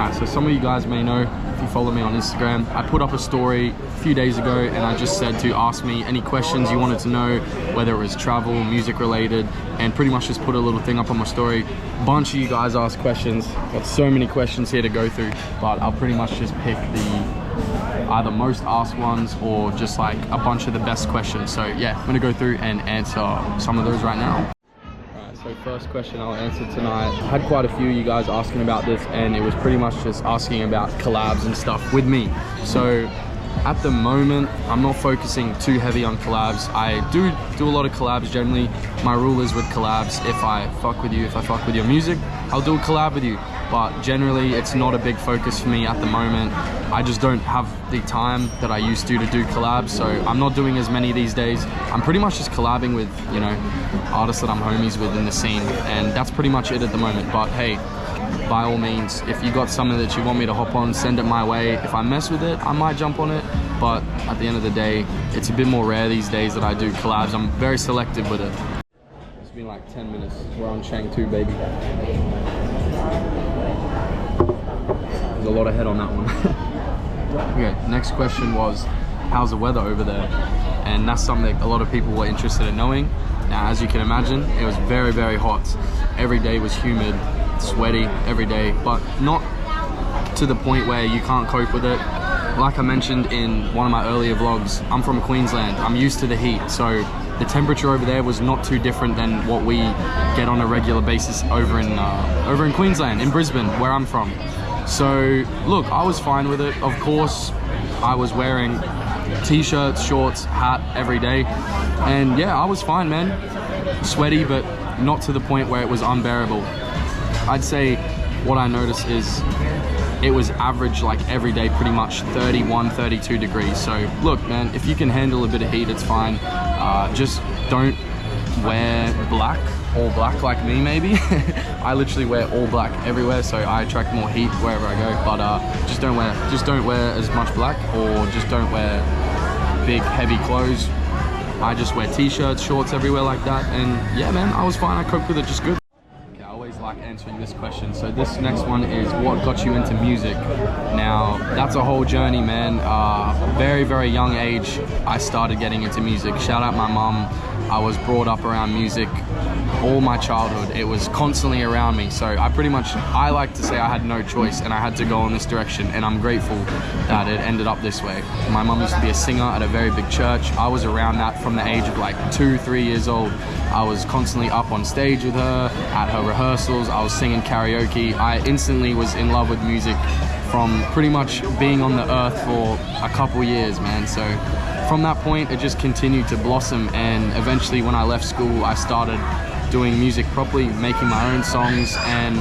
Alright, so some of you guys may know, if you follow me on Instagram, I put up a story a few days ago and I just said to ask me any questions you wanted to know, whether it was travel, music related, and pretty much just put a little thing up on my story. Bunch of you guys asked questions. Got so many questions here to go through, but I'll pretty much just pick the either most asked ones or just like a bunch of the best questions. So yeah, I'm gonna go through and answer some of those right now. So first question I'll answer tonight. I had quite a few of you guys asking about this, and it was pretty much just asking about collabs and stuff with me. So at the moment, I'm not focusing too heavy on collabs. I do a lot of collabs generally. My rule is with collabs, if I fuck with you, if I fuck with your music, I'll do a collab with you. But generally, it's not a big focus for me at the moment. I just don't have the time that I used to do collabs, so I'm not doing as many these days. I'm pretty much just collabing with, you know, artists that I'm homies with in the scene, and that's pretty much it at the moment. But hey, by all means, if you got something that you want me to hop on, send it my way. If I mess with it, I might jump on it, but at the end of the day, it's a bit more rare these days that I do collabs. I'm very selective with it. It's been like 10 minutes. We're on Chang 2, baby. There's a lot of head on that one. Okay, next question was, how's the weather over there? And that's something a lot of people were interested in knowing. Now, as you can imagine, it was very, very hot. Every day was humid, sweaty every day, but not to the point where you can't cope with it. Like I mentioned in one of my earlier vlogs, I'm from Queensland. I'm used to the heat, so the temperature over there was not too different than what we get on a regular basis over in Queensland, in Brisbane, where I'm from. So look, I was fine with it. Of course, I was wearing t-shirts, shorts, hat every day, and yeah, I was fine, man. Sweaty, but not to the point where it was unbearable. I'd say what I noticed is it was average like every day, pretty much 31, 32 degrees. So look, man, if you can handle a bit of heat, it's fine. Just don't wear black, all black like me maybe. I literally wear all black everywhere, so I attract more heat wherever I go. But just don't wear as much black, or just don't wear big heavy clothes. I just wear t-shirts, shorts everywhere like that, and yeah, man, I was fine. I coped with it just good. Okay, I always like answering this question. So this next one is, what got you into music? Now, that's a whole journey, man. Very, very young age, I started getting into music. Shout out my mom. I was brought up around music all my childhood. It was constantly around me, so I like to say I had no choice and I had to go in this direction, and I'm grateful that it ended up this way. My mum used to be a singer at a very big church. I was around that from the age of like 2-3 years old. I was constantly up on stage with her, at her rehearsals. I was singing karaoke. I instantly was in love with music from pretty much being on the earth for a couple years, man. So from that point, it just continued to blossom, and eventually when I left school, I started doing music properly, making my own songs and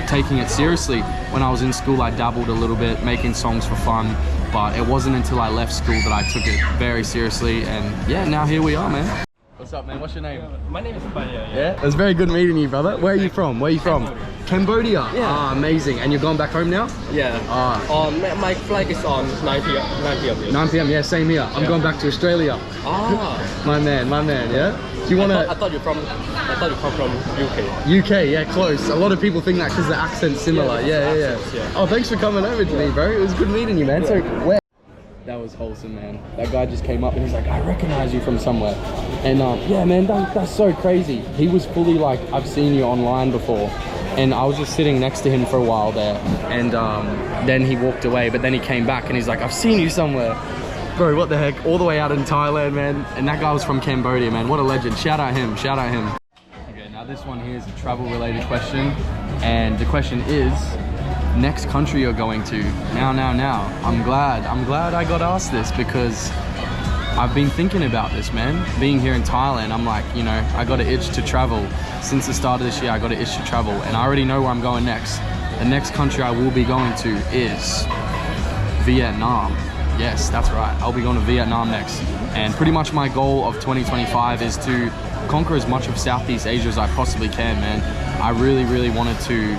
taking it seriously. When I was in school, I dabbled a little bit, making songs for fun, but it wasn't until I left school that I took it very seriously, and yeah, now here we are, man. What's up, man? What's your name? My name is Baya. Yeah? It was very good meeting you, brother. Where are you from? Where are you from? Cambodia? Yeah. Ah, amazing. And you're going back home now? Yeah. My flight is on 9 p.m. 9 p.m. Yeah, same here. I'm going back to Australia. Ah. my man, yeah? Do you want to... I thought you come from UK. UK, yeah, close. A lot of people think that because the accent's similar. Yeah. Oh, thanks for coming over to me, bro. It was good meeting you, man. So, where... That was wholesome, man. That guy just came up and he's like, I recognize you from somewhere. And yeah, man, that's so crazy. He was fully like, I've seen you online before. And I was just sitting next to him for a while there. And then he walked away, but then he came back and he's like, I've seen you somewhere. Bro, what the heck? All the way out in Thailand, man. And that guy was from Cambodia, man. What a legend. Shout out him. Shout out him. Okay, now this one here is a travel related question. And the question is, next country you're going to. Now. I'm glad I got asked this, because I've been thinking about this, man. Being here in Thailand, I'm like, you know, I got an itch to travel. Since the start of this year, I got an itch to travel, and I already know where I'm going next. The next country I will be going to is Vietnam. Yes, that's right. I'll be going to Vietnam next. And pretty much my goal of 2025 is to conquer as much of Southeast Asia as I possibly can, man. I really wanted to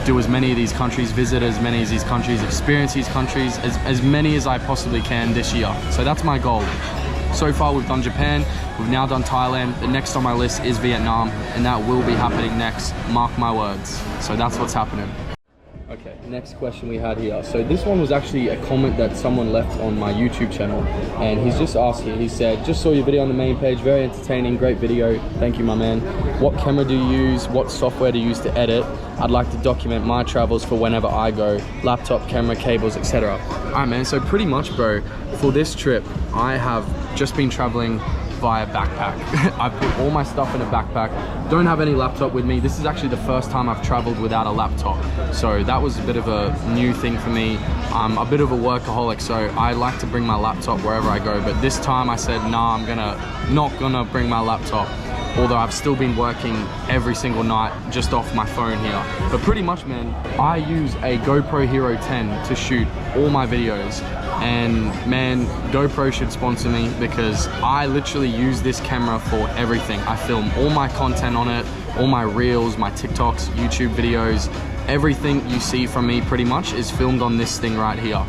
do as many of these countries, visit as many of these countries, experience these countries, as many as I possibly can this year. So that's my goal. So far we've done Japan, we've now done Thailand. The next on my list is Vietnam, and that will be happening next, mark my words. So that's what's happening. Okay, next question we had here. So this one was actually a comment that someone left on my YouTube channel, and he's just asked here, he said, just saw your video on the main page, very entertaining, great video, thank you my man. What camera do you use? What software do you use to edit? I'd like to document my travels for whenever I go, laptop, camera, cables, etc. Alright man, so pretty much bro, for this trip, I have just been traveling via backpack. I put all my stuff in a backpack, don't have any laptop with me. This is actually the first time I've traveled without a laptop, so that was a bit of a new thing for me. I'm a bit of a workaholic, so I like to bring my laptop wherever I go, but this time I said nah, I'm not gonna bring my laptop, although I've still been working every single night just off my phone here. But pretty much man, I use a GoPro Hero 10 to shoot all my videos, and man, GoPro should sponsor me because I literally use this camera for everything. I film all my content on it, all my reels, my TikToks, YouTube videos, everything you see from me pretty much is filmed on this thing right here.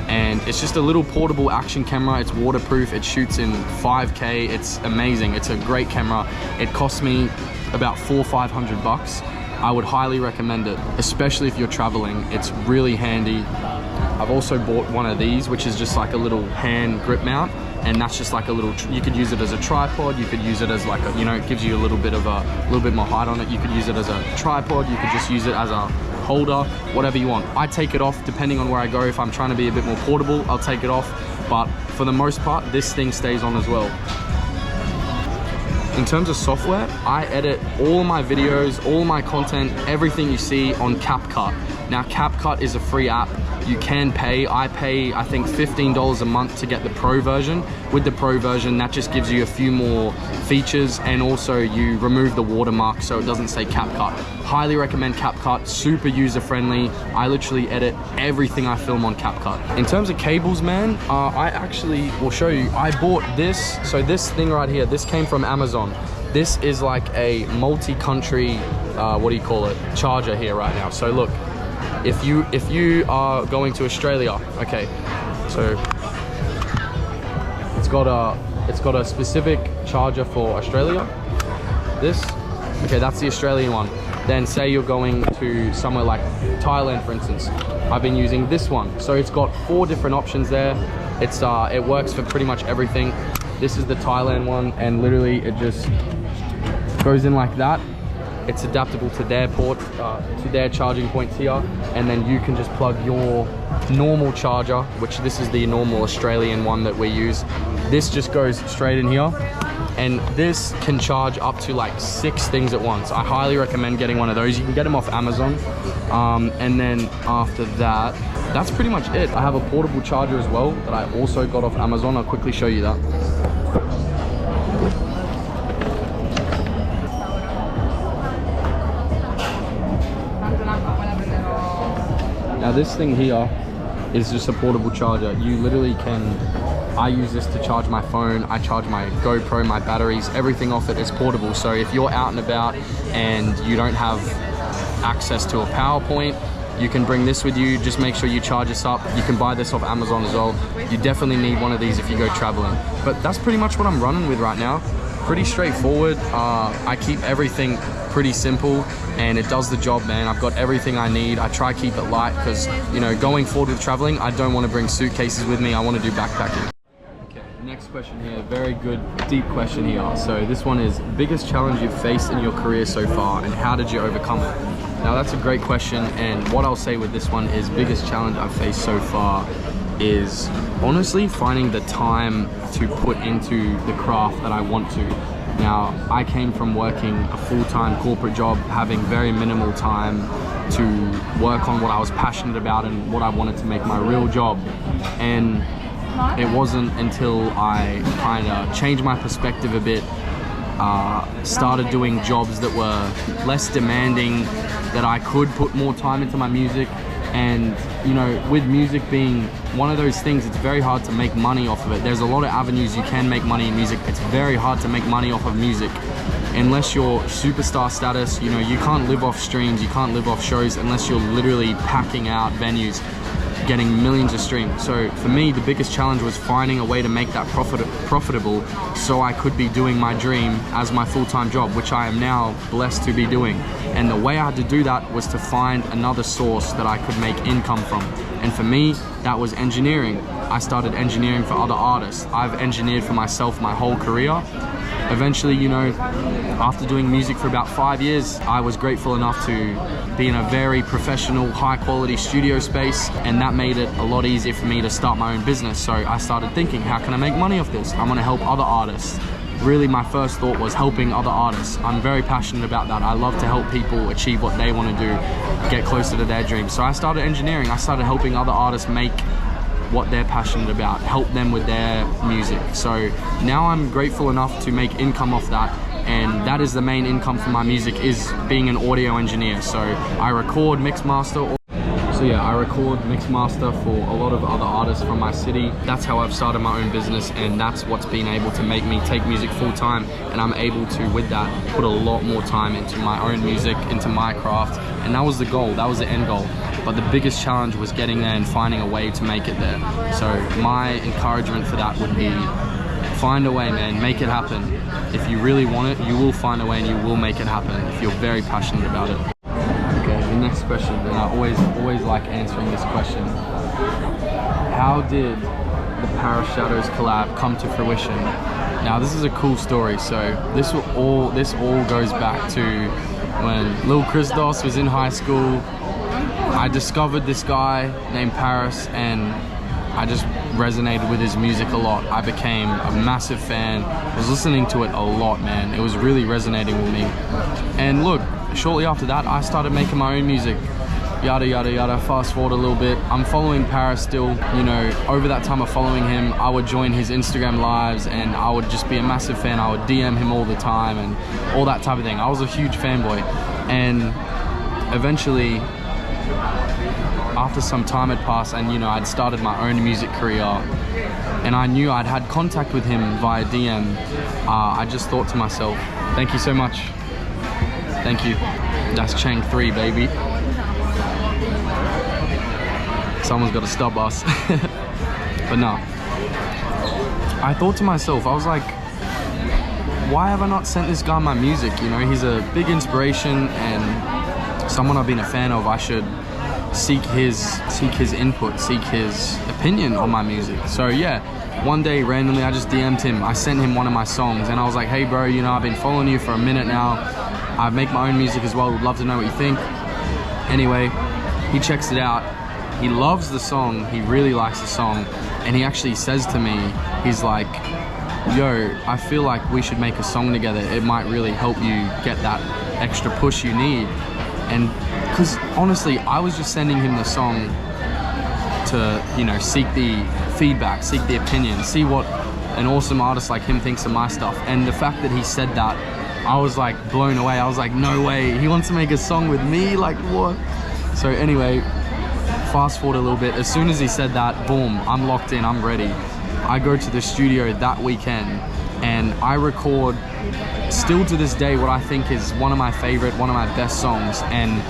And it's just a little portable action camera. It's waterproof, it shoots in 5K, it's amazing, it's a great camera. It cost me about $400-500 bucks. I would highly recommend it, especially if you're traveling. It's really handy. I've also bought one of these, which is just like a little hand grip mount, and that's just like a little, you could use it as a tripod, you could use it as like a, you know, it gives you a little bit more height on it. You could use it as a tripod, you could just use it as a holder, whatever you want. I take it off depending on where I go. If I'm trying to be a bit more portable, I'll take it off, but for the most part, this thing stays on as well. In terms of software, I edit all my videos, all my content, everything you see on CapCut. Now CapCut is a free app. You can pay. I pay, I think, $15 a month to get the pro version. With the pro version, that just gives you a few more features, and also you remove the watermark so it doesn't say CapCut. Highly recommend CapCut, super user friendly. I literally edit everything I film on CapCut. In terms of cables, man, I actually will show you. I bought this, so this thing right here, this came from Amazon. This is like a multi-country, what do you call it, charger here right now. So look, if you are going to Australia, okay, so it's got a specific charger for Australia. This, okay, that's the Australian one. Then say you're going to somewhere like Thailand, for instance. I've been using this one. So it's got 4 different options there. It works for pretty much everything. This is the Thailand one, and literally it just goes in like that. It's adaptable to their port, to their charging points here, and then you can just plug your normal charger, which this is the normal Australian one that we use. This just goes straight in here, and this can charge up to like 6 things at once. I highly recommend getting one of those. You can get them off Amazon, and then after that, that's pretty much it. I have a portable charger as well that I also got off Amazon. I'll quickly show you that. Now this thing here is just a portable charger. You literally can, I use this to charge my phone, I charge my GoPro, my batteries, everything off it is portable. So if you're out and about and you don't have access to a PowerPoint, you can bring this with you. Just make sure you charge this up. You can buy this off Amazon as well. You definitely need one of these if you go traveling. But that's pretty much what I'm running with right now. Pretty straightforward. I keep everything pretty simple and it does the job, man. I've got everything I need. I try to keep it light because, you know, going forward with traveling, I don't want to bring suitcases with me. I want to do backpacking. Okay, next question here. Very good, deep question here. So this one is, biggest challenge you've faced in your career so far and how did you overcome it? Now that's a great question, and what I'll say with this one is biggest challenge I've faced so far is honestly finding the time to put into the craft that I want to. Now, I came from working a full-time corporate job, having very minimal time to work on what I was passionate about and what I wanted to make my real job. And it wasn't until I kind of changed my perspective a bit, started doing jobs that were less demanding, that I could put more time into my music. And you know, with music being one of those things, it's very hard to make money off of it. There's a lot of avenues you can make money in music. It's very hard to make money off of music unless you're superstar status. You know, you can't live off streams, you can't live off shows unless you're literally packing out venues. getting millions of streams. So for me, the biggest challenge was finding a way to make that profitable so I could be doing my dream as my full-time job, which I am now blessed to be doing. And the way I had to do that was to find another source that I could make income from. And for me, that was engineering. I started engineering for other artists. I've engineered for myself my whole career. Eventually, you know, after doing music for about 5 years, I was grateful enough to be in a very professional, high-quality studio space, and that made it a lot easier for me to start my own business. So I started thinking, how can I make money off this? I'm gonna help other artists. Really, my first thought was helping other artists. I'm very passionate about that. I love to help people achieve what they want to do, get closer to their dreams. So I started engineering. I started helping other artists make what they're passionate about, help them with their music. So now I'm grateful enough to make income off that, and that is the main income from my music, is being an audio engineer. So I record, mix, master. So yeah, I record, mix, master for a lot of other artists from my city. That's how I've started my own business, and that's what's been able to make me take music full time. And I'm able to, with that, put a lot more time into my own music, into my craft. And that was the goal, that was the end goal. But the biggest challenge was getting there and finding a way to make it there. So my encouragement for that would be, find a way, man, make it happen. If you really want it, you will find a way and you will make it happen if you're very passionate about it. Okay, the next question, and I always like answering this question. How did the Paris Shadows collab come to fruition? Now this is a cool story. So this all goes back to when little Christos was in high school. I discovered this guy named Paris, and I just resonated with his music a lot. I became a massive fan. I was listening to it a lot, man. It was really resonating with me. And look, shortly after that, I started making my own music. Yada, yada, yada. Fast forward a little bit. I'm following Paris still. You know, over that time of following him, I would join his Instagram lives, and I would just be a massive fan. I would DM him all the time and all that type of thing. I was a huge fanboy. And eventually, after some time had passed, and you know, I'd started my own music career, and I knew I'd had contact with him via DM, I just thought to myself, thank you so much. Thank you. That's Chang 3, baby. Someone's got to stop us. But no, I thought to myself, I was like, why have I not sent this guy my music? You know, he's a big inspiration and someone I've been a fan of. I should seek his input, seek his opinion on my music. So yeah, one day randomly I just DM'd him. I sent him one of my songs and I was like, hey bro, you know, I've been following you for a minute now. I make my own music as well, would love to know what you think. Anyway, he checks it out. He loves the song, he really likes the song, and he actually says to me, he's like, yo, I feel like we should make a song together. It might really help you get that extra push you need. And because honestly, I was just sending him the song to, you know, seek the feedback, seek the opinion, see what an awesome artist like him thinks of my stuff. And the fact that he said that, I was like blown away. I was like, no way, he wants to make a song with me? Like, what? So anyway, fast forward a little bit. As soon as he said that, boom, I'm locked in, I'm ready. I go to the studio that weekend and I record, still to this day, what I think is one of my favorite, one of my best songs. And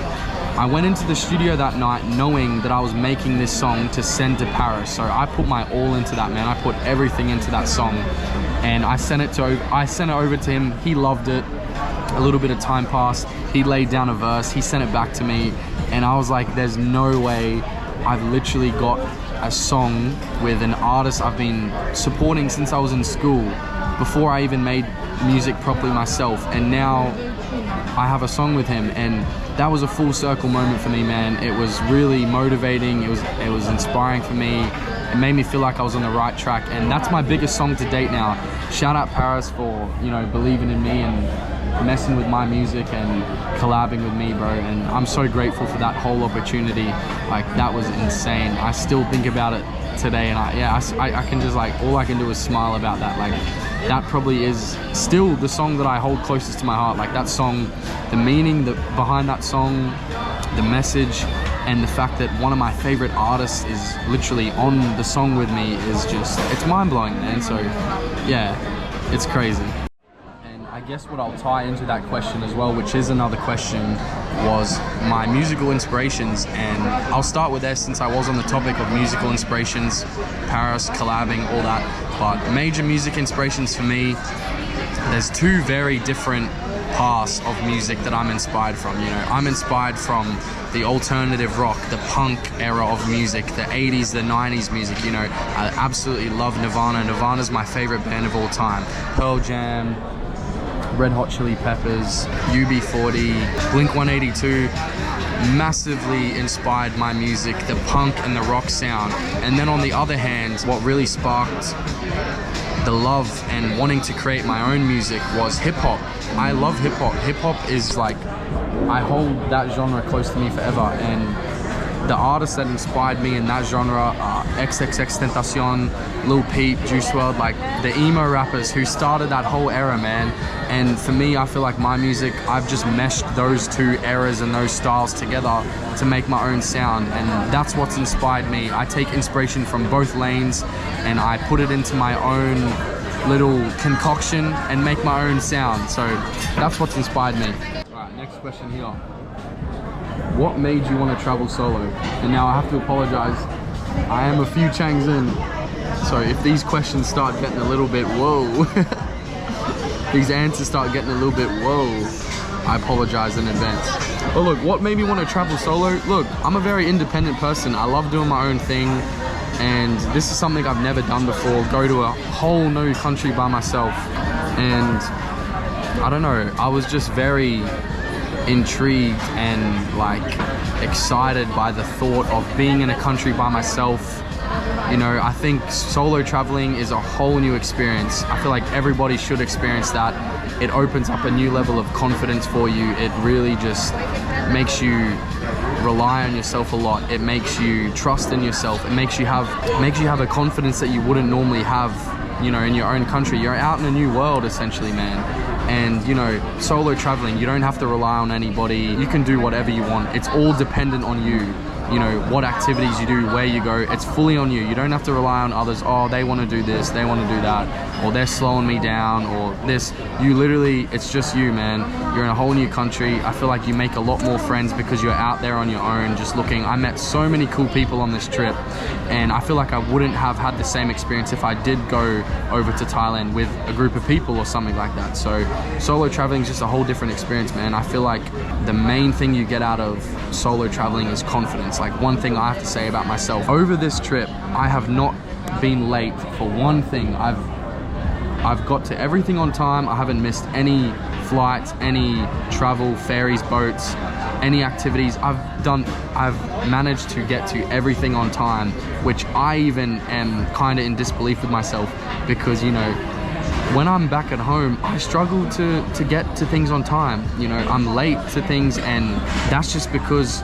I went into the studio that night knowing that I was making this song to send to Paris. So I put my all into that, man. I put everything into that song, and I sent it over to him. He loved it. A little bit of time passed. He laid down a verse. He sent it back to me, and I was like, there's no way. I've literally got a song with an artist I've been supporting since I was in school, before I even made music properly myself, and now I have a song with him. And that was a full circle moment for me, man. It was really motivating. It was inspiring for me. It made me feel like I was on the right track, and that's my biggest song to date now. Shout out Paris for, you know, believing in me and messing with my music and collabing with me, bro. And I'm so grateful for that whole opportunity. Like, that was insane. I still think about it today, and I can just, like, all I can do is smile about that. Like, that probably is still the song that I hold closest to my heart. Like, that song, the meaning behind that song, the message, and the fact that one of my favorite artists is literally on the song with me is just, it's mind-blowing, man. So yeah, it's crazy. And I guess what I'll tie into that question as well, which is another question, was my musical inspirations, and I'll start with there since I was on the topic of musical inspirations, Paris, collabing, all that. But major music inspirations for me, there's two very different paths of music that I'm inspired from. You know, I'm inspired from the alternative rock, the punk era of music, the 80s, the 90s music. You know, I absolutely love Nirvana. Nirvana's my favorite band of all time. Pearl Jam, Red Hot Chili Peppers, UB40, Blink-182 massively inspired my music, the punk and the rock sound. And then on the other hand, what really sparked the love and wanting to create my own music was hip-hop. I love hip-hop. Hip-hop is like, I hold that genre close to me forever, and the artists that inspired me in that genre are XXXTentacion, Lil Peep, Juice WRLD, like the emo rappers who started that whole era, man. And for me, I feel like my music, I've just meshed those two eras and those styles together to make my own sound, and that's what's inspired me. I take inspiration from both lanes and I put it into my own little concoction and make my own sound. So that's what's inspired me. All right, next question here. What made you want to travel solo? And now I have to apologize, I am a few changs in, so if these questions start getting a little bit whoa, these answers start getting a little bit whoa, I apologize in advance. But look, what made me want to travel solo? Look, I'm a very independent person. I love doing my own thing, and this is something I've never done before. Go to a whole new country by myself, and I don't know, I was just very intrigued and like excited by the thought of being in a country by myself. You know, I think solo traveling is a whole new experience. I feel like everybody should experience that. It opens up a new level of confidence for you. It really just makes you rely on yourself a lot. It makes you trust in yourself. It makes you have a confidence that you wouldn't normally have, you know, in your own country. You're out in a new world essentially, man. And you know, solo traveling, you don't have to rely on anybody. You can do whatever you want. It's all dependent on you. You know, what activities you do, where you go, it's fully on you. You don't have to rely on others. Oh, they want to do this, they want to do that, or they're slowing me down, or this. You literally, it's just you, man. You're in a whole new country. I feel like you make a lot more friends because you're out there on your own, just looking. I met so many cool people on this trip, and I feel like I wouldn't have had the same experience if I did go over to Thailand with a group of people or something like that. So solo traveling is just a whole different experience, man. I feel like the main thing you get out of solo traveling is confidence. Like, one thing I have to say about myself, over this trip, I have not been late for one thing. I've got to everything on time. I haven't missed any flights, any travel, ferries, boats, any activities. I've managed to get to everything on time, which I even am kind of in disbelief with myself, because, you know, when I'm back at home, I struggle to get to things on time. You know, I'm late to things, and that's just because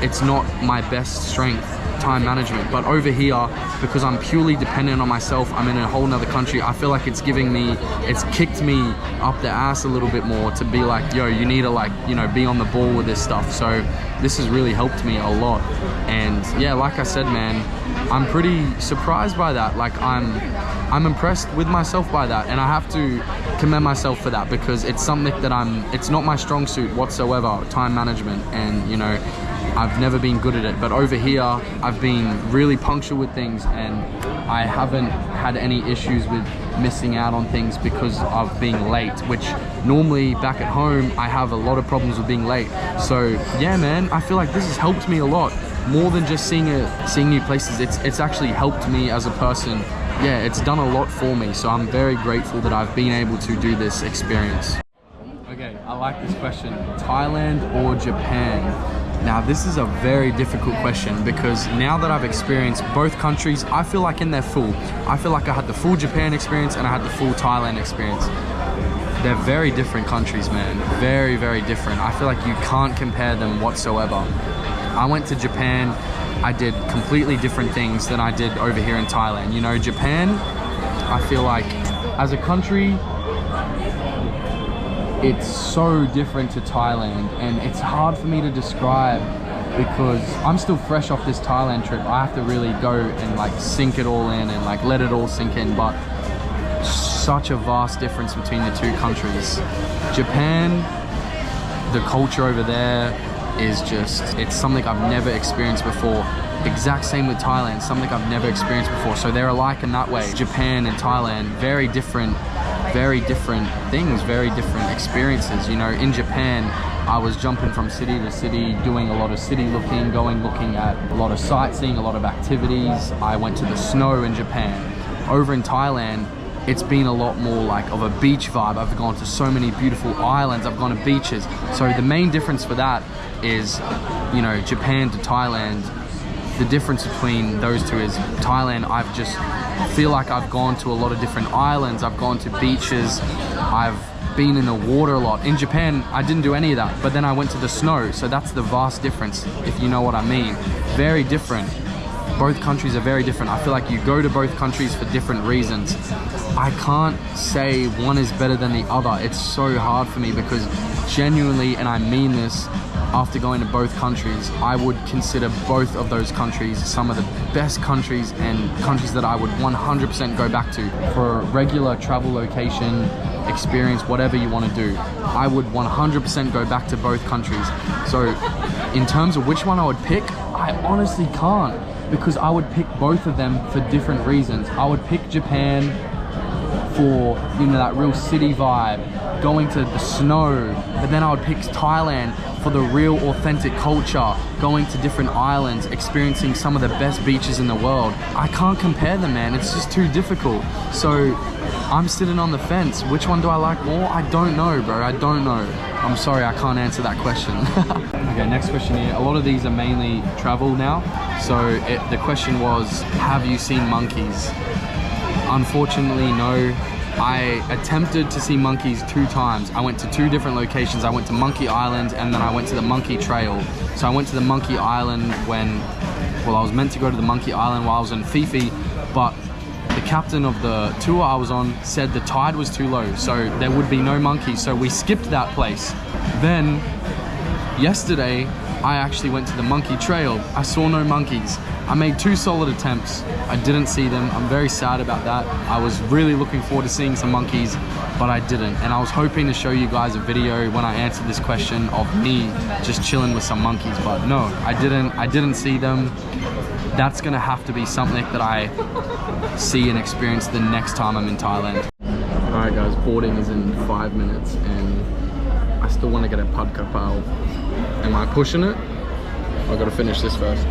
it's not my best strength, time management. But over here, because I'm purely dependent on myself, I'm in a whole nother country, I feel like it's kicked me up the ass a little bit more to be like, yo, you need to, like, you know, be on the ball with this stuff. So this has really helped me a lot. And yeah, like I said, man, I'm pretty surprised by that. Like, I'm impressed with myself by that, and I have to commend myself for that, because it's something that it's not my strong suit whatsoever, time management, and you know, I've never been good at it. But over here, I've been really punctual with things, and I haven't had any issues with missing out on things because of being late, which normally back at home, I have a lot of problems with being late. So yeah, man, I feel like this has helped me a lot, more than just seeing new places. It's actually helped me as a person. Yeah, it's done a lot for me, so I'm very grateful that I've been able to do this experience. Okay, I like this question. Thailand or Japan? Now, this is a very difficult question, because now that I've experienced both countries, I feel like in their full. I feel like I had the full Japan experience and I had the full Thailand experience. They're very different countries, man. Very, very different. I feel like you can't compare them whatsoever. I went to Japan, I did completely different things than I did over here in Thailand. You know, Japan, I feel like as a country, it's so different to Thailand, and it's hard for me to describe because I'm still fresh off this Thailand trip. I have to really go and like sink it all in and like let it all sink in, but such a vast difference between the two countries. Japan, The culture over there is just, it's something I've never experienced before. Exact same with Thailand, something I've never experienced before. So they're alike in that way. Japan and Thailand, very different things, very different experiences. You know, in Japan, I was jumping from city to city, doing a lot of city looking, looking at a lot of sightseeing, a lot of activities. I went to the snow in Japan. Over in Thailand, it's been a lot more like of a beach vibe. I've gone to so many beautiful islands, I've gone to beaches. So the main difference for that is, you know, Japan to Thailand, the difference between those two is Thailand, I feel like I've gone to a lot of different islands, I've gone to beaches, I've been in the water a lot. In Japan, I didn't do any of that, but then I went to the snow, so that's the vast difference, if you know what I mean. Very different. Both countries are very different. I feel like you go to both countries for different reasons. I can't say one is better than the other. It's so hard for me because genuinely, and I mean this, after going to both countries, I would consider both of those countries some of the best countries and countries that I would 100% go back to for a regular travel location, experience, whatever you want to do. I would 100% go back to both countries. So in terms of which one I would pick, I honestly can't, because I would pick both of them for different reasons. I would pick Japan for, you know, that real city vibe, going to the snow, but then I would pick Thailand for the real authentic culture, going to different islands, experiencing some of the best beaches in the world. I can't compare them, man. It's just too difficult. So I'm sitting on the fence. Which one do I like more? I don't know, bro. I don't know. I'm sorry, I can't answer that question. Okay, next question here. A lot of these are mainly travel now. So the question was, have you seen monkeys? Unfortunately, no. I attempted to see monkeys 2 times. I went to 2 different locations. I went to Monkey Island and then I went to the Monkey Trail. So I went to the Monkey Island when, well, I was meant to go to the Monkey Island while I was in Fifi, but the captain of the tour I was on said the tide was too low, so there would be no monkeys. So we skipped that place. Then yesterday, I actually went to the Monkey Trail. I saw no monkeys. I made 2 solid attempts. I didn't see them. I'm very sad about that. I was really looking forward to seeing some monkeys, but I didn't. And I was hoping to show you guys a video when I answered this question of me just chilling with some monkeys, but no, I didn't see them. That's gonna have to be something that I see and experience the next time I'm in Thailand. All right guys, boarding is in 5 minutes and I still wanna get a pad kapao. Am I pushing it? I've gotta finish this first.